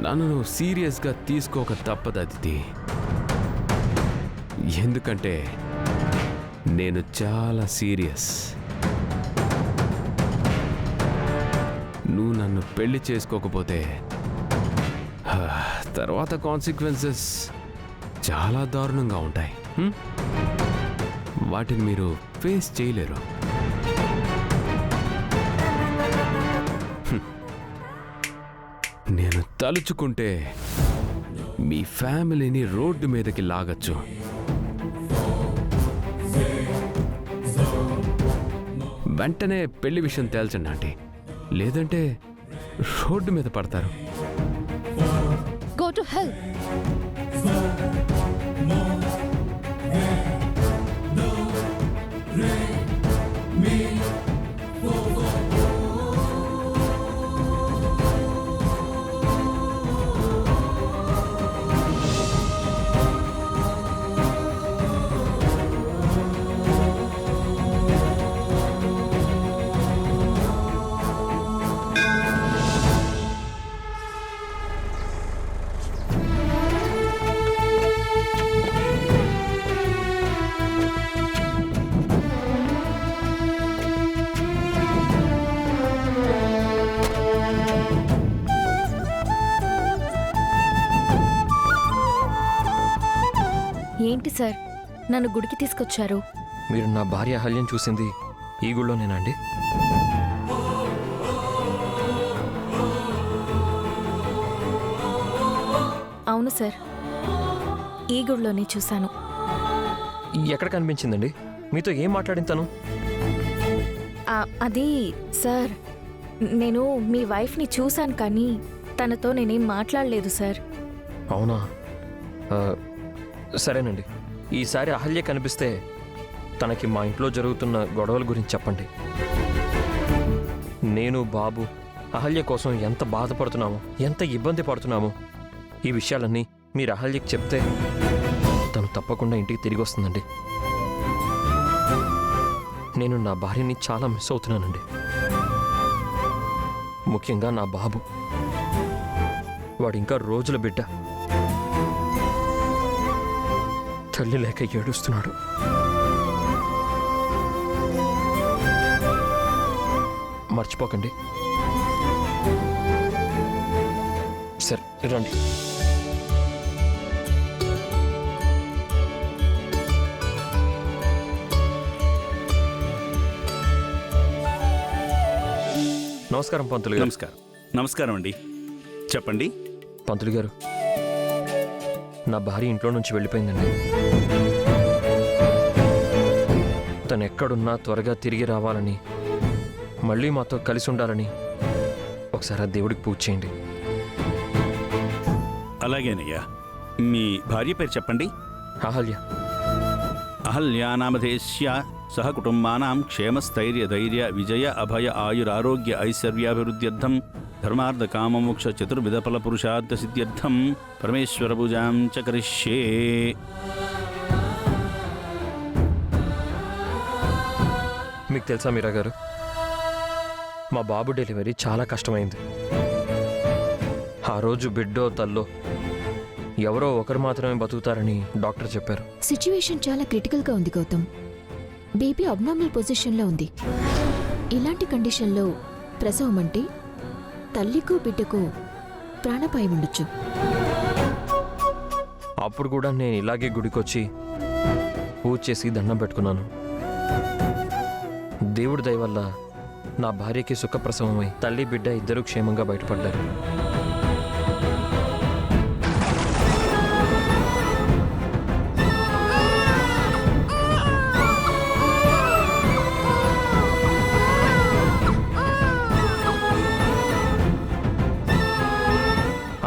నన్ను నువ్వు సీరియస్గా తీసుకోక తప్పదు అదితి. ఎందుకంటే నేను చాలా సీరియస్. నువ్వు నన్ను పెళ్లి చేసుకోకపోతే తర్వాత కాన్సిక్వెన్సెస్ చాలా దారుణంగా ఉంటాయి. వాటిని మీరు ఫేస్ చేయలేరు. నేను తలుచుకుంటే మీ ఫ్యామిలీని రోడ్డు మీదకి లాగచ్చు. వెంటనే పెళ్లి విషయం తేల్చండి ఆంటీ, లేదంటే రోడ్డు మీద పడతారు. Go to hell. ఏంటి సార్ నన్ను గుడికి తీసుకొచ్చారు? మీరు నా భార్య అహల్యం చూసింది ఈ గుళ్ళోనేనా అండి? అవును సార్, ఈ గుడిలోనే చూశాను. ఎక్కడ కనిపించిందండి? మీతో ఏం మాట్లాడిన తను? అది సార్, నేను మీ వైఫ్ని చూశాను కానీ తనతో నేనేం మాట్లాడలేదు సార్. అవునా? సరేనండి, ఈసారి అహల్య కనిపిస్తే తనకి మా ఇంట్లో జరుగుతున్న గొడవల గురించి చెప్పండి. నేను బాబు అహల్య కోసం ఎంత బాధపడుతున్నామో, ఎంత ఇబ్బంది పడుతున్నామో, ఈ విషయాలన్నీ మీరు అహల్యకి చెప్తే తను తప్పకుండా ఇంటికి తిరిగి వస్తుందండి. నేను నా భార్యని చాలా మిస్ అవుతున్నానండి. ముఖ్యంగా నా బాబు. వాడు ఇంకా రోజుల బిడ్డ. తల్లి లేక ఏడుస్తున్నాడు. మర్చిపోకండి. సరే రండి. నమస్కారం పంతులు గారు. నమస్కారం. నమస్కారం అండి, చెప్పండి. పంతులు గారు, నా భార్య ఇంట్లో నుంచి వెళ్ళిపోయిందండి. తను ఎక్కడున్నా త్వరగా తిరిగి రావాలని, మళ్ళీ మాతో కలిసి ఉండాలని ఒకసారి ఆ దేవుడికి పూజ చేయండి. అలాగేనయ్యా. మీ భార్య పేరు చెప్పండి. అహల్య. అహల్యానామధేశ్య సహ కుటుంబానాం క్షేమస్థైర్య ధైర్య విజయ అభయ ఆయురారోగ్య ఐశ్వర్యాభివృద్ధ్యర్థం ధర్మార్థ కామమోక్ష చతుర్విధ ఫల పురుషార్థ సిద్ధ్యర్థం పరమేశ్వర పూజాం చ కరిష్యే. మీకు తెలుసా మీరా గారు, మా బాబు డెలివరీ చాలా కష్టమైంది. ఆ రోజు బిడ్డో తల్లో ఎవరో ఒకరు మాత్రమే బతుకుతారని డాక్టర్ చెప్పారు. సిచ్యువేషన్ చాలా క్రిటికల్గా ఉంది గౌతమ్. బేబీ అబ్నార్మల్ పొజిషన్లో ఉంది. ఇలాంటి కండిషన్లో ప్రసవం అంటే తల్లికు బిడ్డకు ప్రాణాపాయం ఉండొచ్చు. అప్పుడు కూడా నేను ఇలాగే గుడికొచ్చి పూజ చేసి దండం పెట్టుకున్నాను. దేవుడి దయ వల్ల నా భార్యకి సుఖప్రసవమై తల్లి బిడ్డ ఇద్దరూ క్షేమంగా బయటపడ్డారు.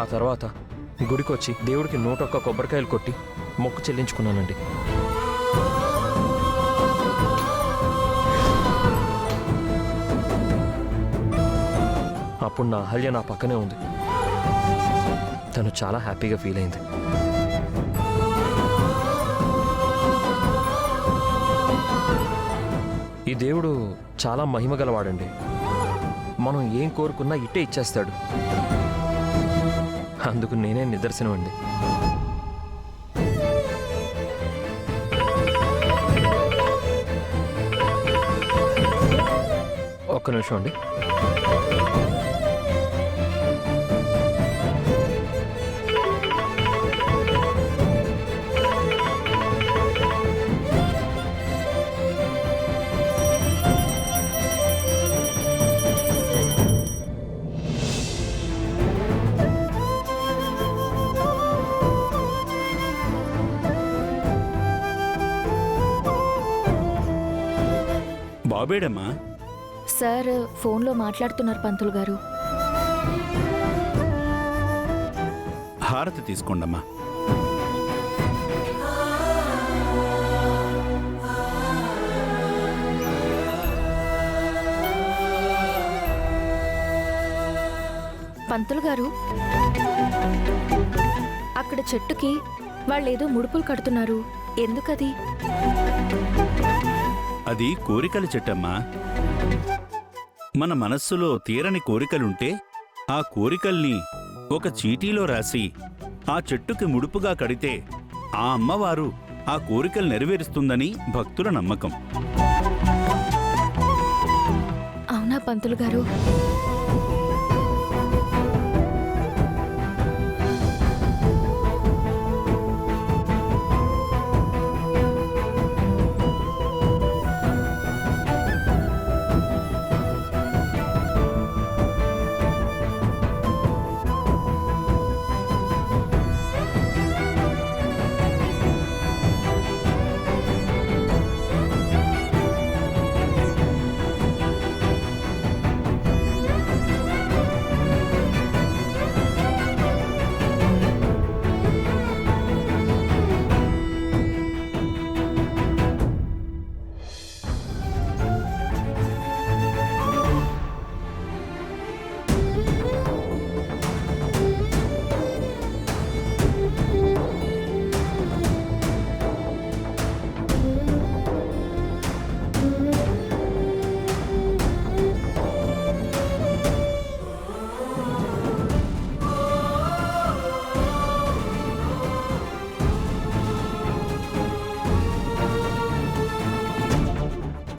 ఆ తర్వాత గుడికొచ్చి దేవుడికి 101 కొబ్బరికాయలు కొట్టి మొక్కు చెల్లించుకున్నానండి. అప్పుడు నా అహల్య నా పక్కనే ఉంది. తను చాలా హ్యాపీగా ఫీల్ అయింది. ఈ దేవుడు చాలా మహిమగలవాడండి. మనం ఏం కోరుకున్నా ఇట్టే ఇచ్చేస్తాడు. అందుకు నేనే నిదర్శనం అండి. ఒక్క నిమిషం అండి. బాబేడమ్మా? సార్ ఫోన్లో మాట్లాడుతున్నారు పంతులు గారు. హారతి తీసుకోండమ్మా. పంతులు గారు, అక్కడ చెట్టుకి వాళ్ళేదో ముడుపులు కడుతున్నారు, ఎందుకది? అది కోరికల చెట్టమ్మా. మన మనస్సులో తీరని కోరికలుంటే ఆ కోరికల్ని ఒక చీటీలో రాసి ఆ చెట్టుకి ముడుపుగా కడితే ఆ అమ్మవారు ఆ కోరికలు నెరవేరుస్తుందని భక్తుల నమ్మకం. అవునా పంతులు గారు?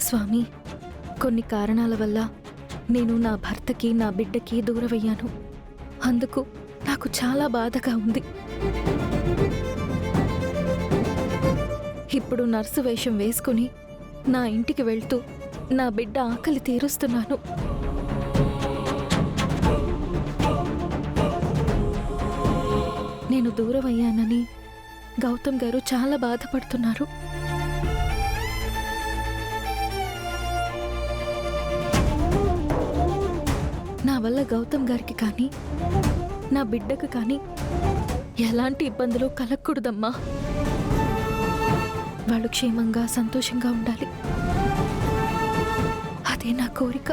స్వామి, కొన్ని కారణాల వల్ల నేను నా భర్తకి నా బిడ్డకి దూరమయ్యాను. అందుకు నాకు చాలా బాధగా ఉంది. ఇప్పుడు నర్సు వేషం వేసుకుని నా ఇంటికి వెళ్తూ నా బిడ్డ ఆకలి తీరుస్తున్నాను. నేను దూరమయ్యానని గౌతమ్ గారు చాలా బాధపడుతున్నారు. నా వల్ల గౌతమ్ గారికి కానీ నా బిడ్డకు కానీ ఎలాంటి ఇబ్బందులు కలగకూడదమ్మా. వాళ్ళు క్షేమంగా సంతోషంగా ఉండాలి, అదే నా కోరిక.